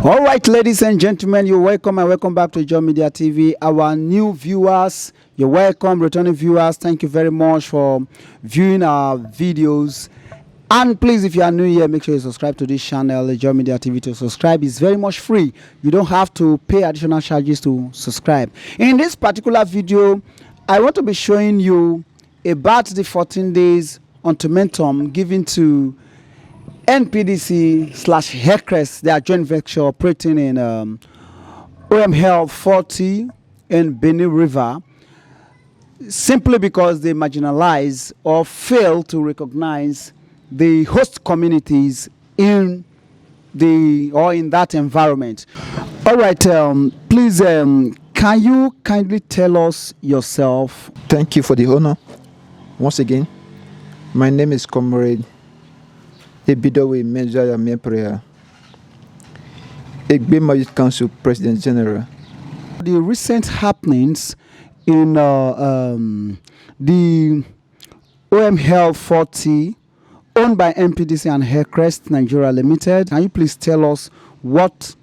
All right, ladies and gentlemen, you're welcome and welcome back to Ijaw Media TV. Our new viewers, you're welcome. Returning viewers, thank you very much for viewing our videos. And please, if you are new here, make sure you subscribe to this channel, Ijaw Media TV. To subscribe is very much free. You don't have to pay additional charges to subscribe. In this particular video, I want to be showing you about the 14 days ultimatum given to NPDC / ELCREST, they are joint venture operating in OML 40 in Benin River, simply because they marginalize or fail to recognize the host communities in that environment. All right, please, can you kindly tell us yourself? Thank you for the honor. Once again, my name is Comrade Egbema Youth, Egbema Youth Council President General. The recent happenings in the OML 40 owned by NPDC and ELCREST Nigeria Limited. Can you please tell us what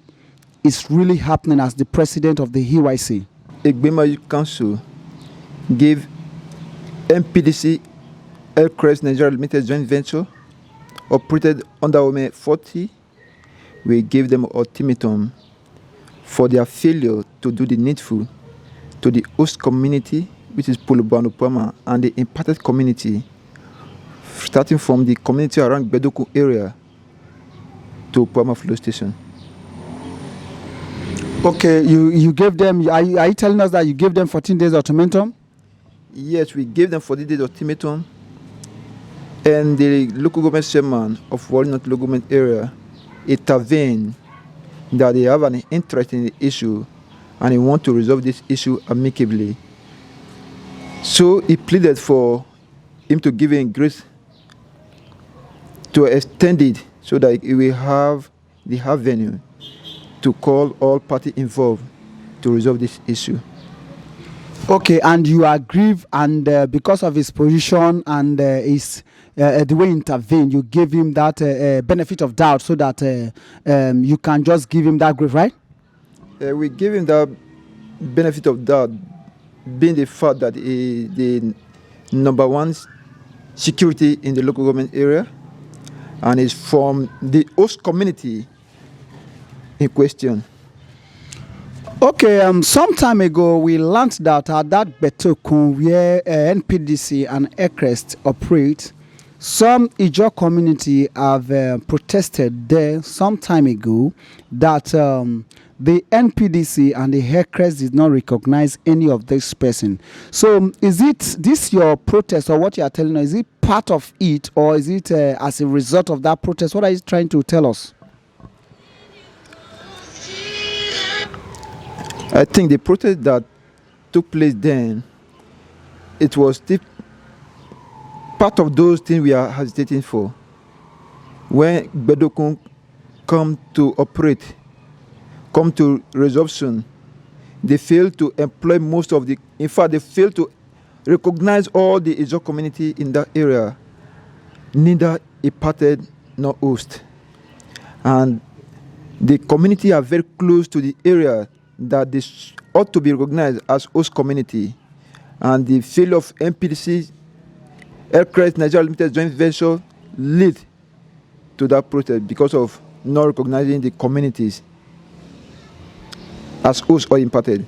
is really happening as the president of the EYC? Egbema Youth Council gave NPDC ELCREST Nigeria Limited joint venture operated under OML 40. We gave them ultimatum for their failure to do the needful to the host community, which is Pama, and the impacted community, starting from the community around Bedoku area to Pama Flow Station. Okay, you gave them, are you telling us that you gave them 14 days ultimatum? Yes, we gave them 14 days ultimatum, and the local government chairman of Walnut local government area intervened that they have an interest in the issue and they want to resolve this issue amicably. So he pleaded for him to give him grace to extend it so that he will have the venue to call all parties involved to resolve this issue. Okay, and you agree, and because of his position and his the way he intervened, you gave him that benefit of doubt so that you can just give him that grief, right? We give him that benefit of doubt, being the fact that the number one security in the local government area and is from the host community in question. Okay, some time ago we learned that at that Betokun where NPDC and ELCREST operate, some Ijaw community have protested there some time ago that the NPDC and the ELCREST did not recognize any of this person. So is it this your protest, or what you are telling us? Is it part of it, or is it as a result of that protest? What are you trying to tell us? I think the protest that took place then, it was still part of those things we are hesitating for. When Bedokun come to operate, come to resumption, they fail to employ most of the, in fact, they fail to recognize all the Ijaw community in that area, neither imparted nor host. And the community are very close to the area that they ought to be recognized as host community, and the failure of NPDC ELCREST Nigeria Limited joint venture lead to that protest because of not recognizing the communities as host or imparted.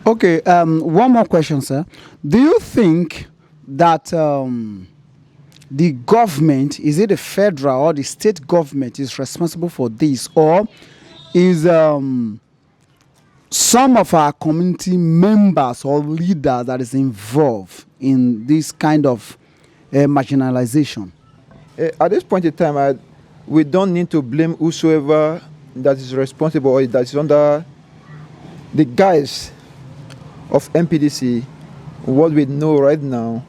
Okay, one more question, sir. Do you think that the government, is it the federal or the state government, is responsible for this, or is some of our community members or leaders that is involved in this kind of marginalization? At this point in time, we don't need to blame whosoever that is responsible or that is under the guise of NPDC. What we know right now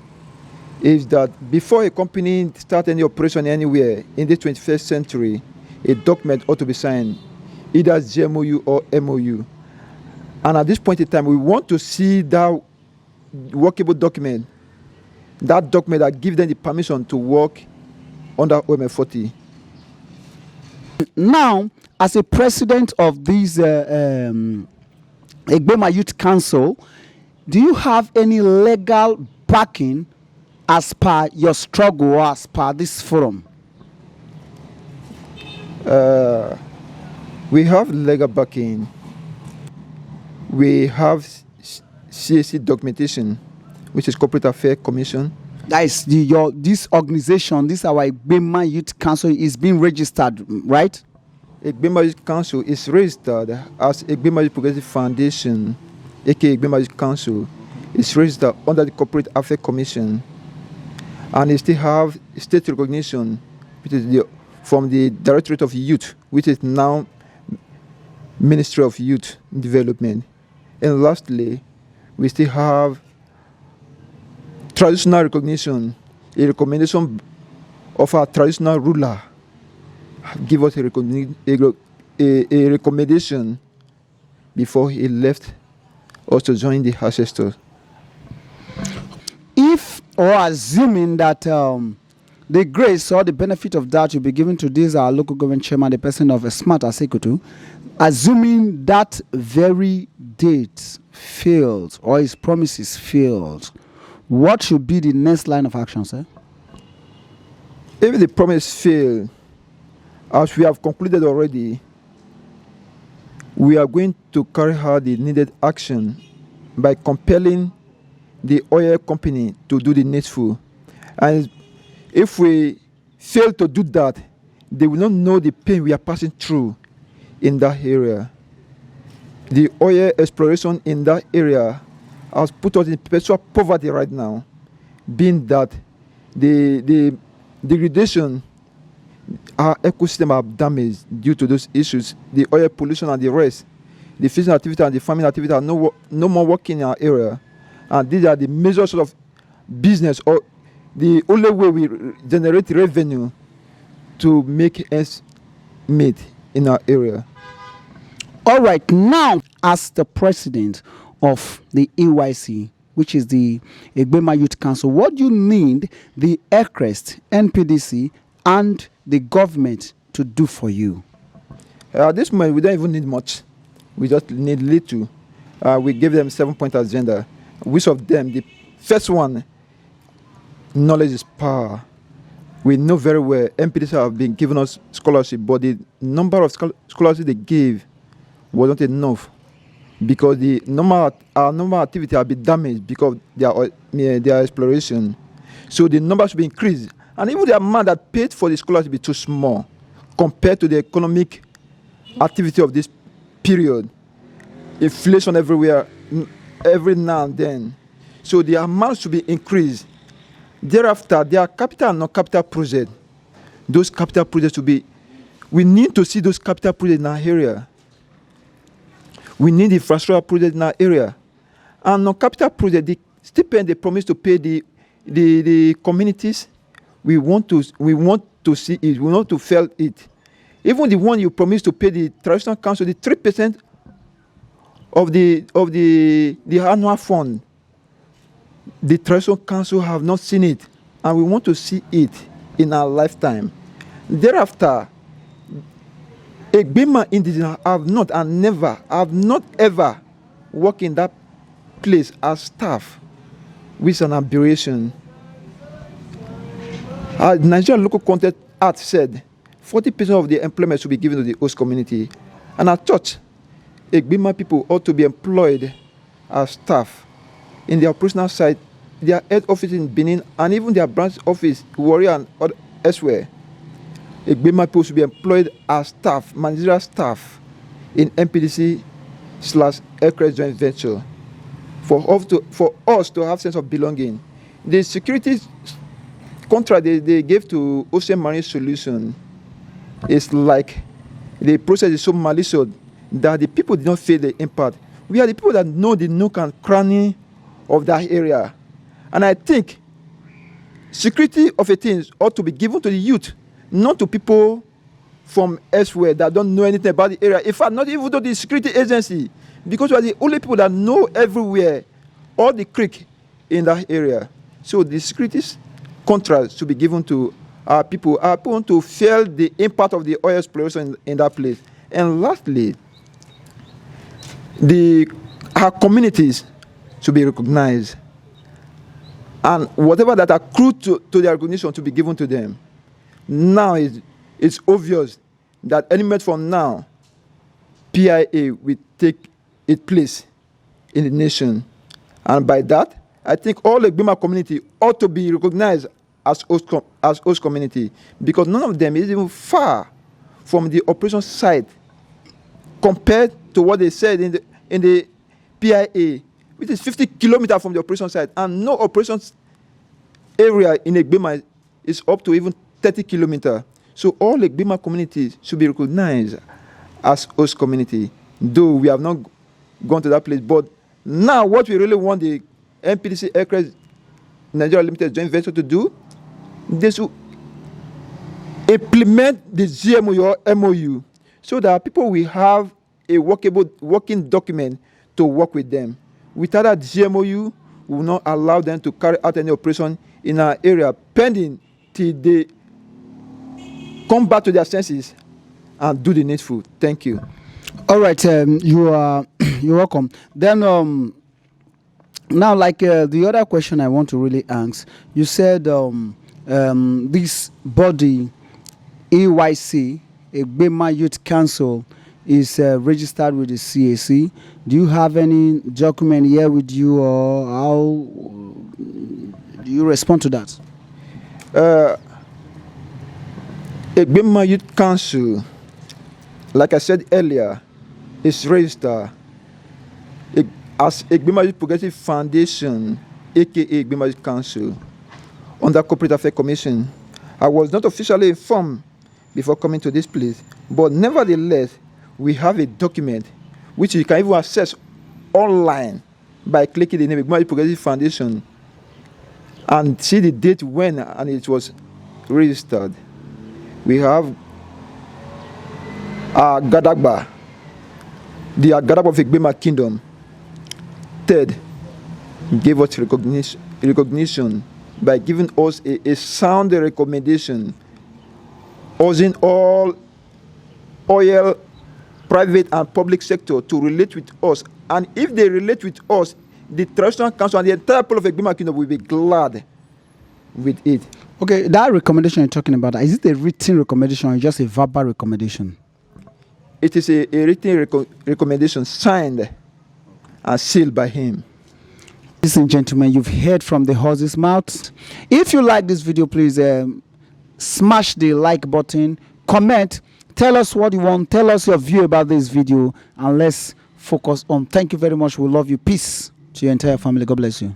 is that before a company starts any operation anywhere in the 21st century, a document ought to be signed, either as GMOU or MOU. And at this point in time, we want to see that workable document, that document that gives them the permission to work under OML 40. Now, as a president of this Egbema Youth Council, do you have any legal backing as per your struggle or as per this forum? We have legal backing. We have CAC documentation, which is Corporate Affairs Commission. That is this organization, this our Egbema Youth Council is being registered, right? Egbema Youth Council is registered as Egbema Youth Progressive Foundation, aka Egbema Youth Council. It's registered under the Corporate Affairs Commission, and it still have state recognition, which is from the Directorate of Youth, which is now Ministry of Youth Development. And lastly, we still have traditional recognition, a recommendation of our traditional ruler. Give us a recommendation before he left us to join the ancestors. If, or assuming that the grace or the benefit of that will be given to this our local government chairman, the person of a smart Asekutu, assuming that very date failed or his promises failed, what should be the next line of action, sir? If the promise fails, as we have concluded already, we are going to carry out the needed action by compelling the oil company to do the needful. And if we fail to do that, they will not know the pain we are passing through in that area. The oil exploration in that area has put us in perpetual poverty right now, being that the degradation, our ecosystem are damaged due to those issues, the oil pollution and the rest. The fishing activity and the farming activity are no more working in our area. And these are the major sort of business, or the only way we generate revenue to make ends meet in our area. All right, now as the president of the EYC, which is the Egbema Youth Council, what do you need the ELCREST, NPDC, and the government to do for you? At this moment, we don't even need much. We just need little. We gave them 7-point agenda. Which of them? The first one, knowledge is power. We know very well NPDC have been giving us scholarship, but the number of scholarships they gave wasn't enough, because our normal activity have been damaged because of their exploration. So the number should be increased. And even the amount that paid for the scholarship is too small compared to the economic activity of this period. Inflation everywhere, every now and then. So the amount should be increased. Thereafter, there are capital and non-capital projects. Those capital projects we need to see those capital projects in our area. We need infrastructure projects in our area. And non-capital projects, the stipend they promise to pay the communities, we want to see it, we want to feel it. Even the one you promise to pay the traditional council, the 3% of the annual fund, the traditional council have not seen it, and we want to see it in our lifetime. Thereafter, Egbema indigenous have not ever worked in that place as staff, which is an aberration. Nigeria Local Content Act said 40% of the employment should be given to the host community. And I thought Egbema people ought to be employed as staff in the operational side, their head office in Benin, and even their branch office, Warrior and elsewhere. Egbema people should be employed as staff, managerial staff, in NPDC/ELCREST joint venture for us to have sense of belonging. The security contract they gave to Ocean Marine Solution is like the process is so malicious that the people did not feel the impact. We are the people that know the nook and cranny of that area. And I think security of a thing ought to be given to the youth, not to people from elsewhere that don't know anything about the area. In fact, not even to the security agency, because we are the only people that know everywhere, all the creek in that area. So the security contract should be given to our people want to feel the impact of the oil exploration in that place. And lastly, our communities should be recognized, and whatever that accrued to their recognition to be given to them. Now it's obvious that any minute from now, PIA will take its place in the nation. And by that, I think all the Egbema community ought to be recognized as host community, because none of them is even far from the operation site compared to what they said in the PIA, which is 50 kilometers from the operation site, and no operations area in Egbema is up to even 30 kilometers. So all Egbema communities should be recognized as host community, though we have not gone to that place. But now what we really want the NPDC ELCREST Nigeria Limited joint venture to do, they should implement the GMO or MOU so that people will have a working document to work with them. Without that GMOU, we will not allow them to carry out any operation in our area pending till they come back to their senses and do the needful. Thank you. All right, you're welcome. Then now, like the other question I want to really ask, you said this body, EYC, Egbema Youth Council, is registered with the CAC. Do you have any document here with you, or how do you respond to that? Egbema Youth Council, like I said earlier, is registered as Egbema Youth Progressive Foundation, aka Egbema Youth Council, under Corporate Affairs Commission. I was not officially informed before coming to this place, but nevertheless, we have a document which you can even access online by clicking the name Egbema Youth Progressive Foundation and see the date when and it was registered. We have Gadagba, the Gadagba of Egbema Kingdom. Third, gave us recognition by giving us a sound recommendation, urging all oil, private and public sector to relate with us. And if they relate with us, the Traditional Council and the entire people of Egbema Kingdom will be glad with it. Okay, that recommendation you're talking about, is it a written recommendation or just a verbal recommendation? It is a written recommendation signed and sealed by him. Ladies and gentlemen, you've heard from the horse's mouth. If you like this video, please smash the like button, comment, tell us what you want, tell us your view about this video, and let's focus on. Thank you very much. We love you. Peace to your entire family. God bless you.